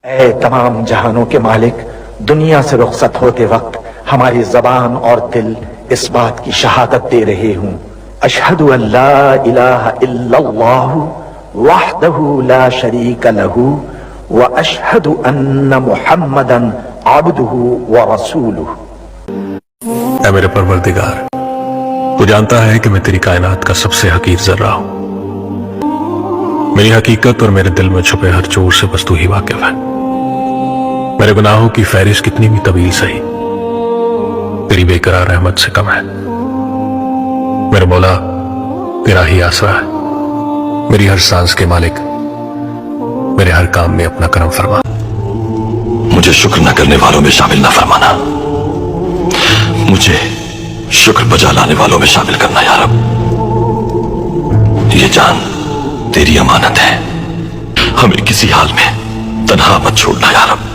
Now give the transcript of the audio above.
اے تمام جہانوں کے مالک، دنیا سے رخصت ہوتے وقت ہماری زبان اور دل اس بات کی شہادت دے رہے ہوں، اشہد ان لا الہ الا اللہ وحدہ لا شریک لہ واشہد ان محمدا عبدہ ورسولہ۔ اے میرے پروردگار، تو جانتا ہے کہ میں تیری کائنات کا سب سے حقیر ذرہ ہوں۔ میری حقیقت اور میرے دل میں چھپے ہر چور سے بس تو ہی واقف ہے۔ میرے گناہوں کی فہرست کتنی بھی طویل سہی، تیری بے قرار رحمت سے کم ہے۔ میرے مولا، تیرا ہی آسرا ہے، میری ہر سانس کے مالک، میرے ہر کام میں اپنا کرم فرما۔ مجھے شکر نہ کرنے والوں میں شامل نہ فرمانا، مجھے شکر بجا لانے والوں میں شامل کرنا یا رب۔ یہ جان تیری امانت ہے، ہمیں کسی حال میں تنہا مت چھوڑنا یا رب۔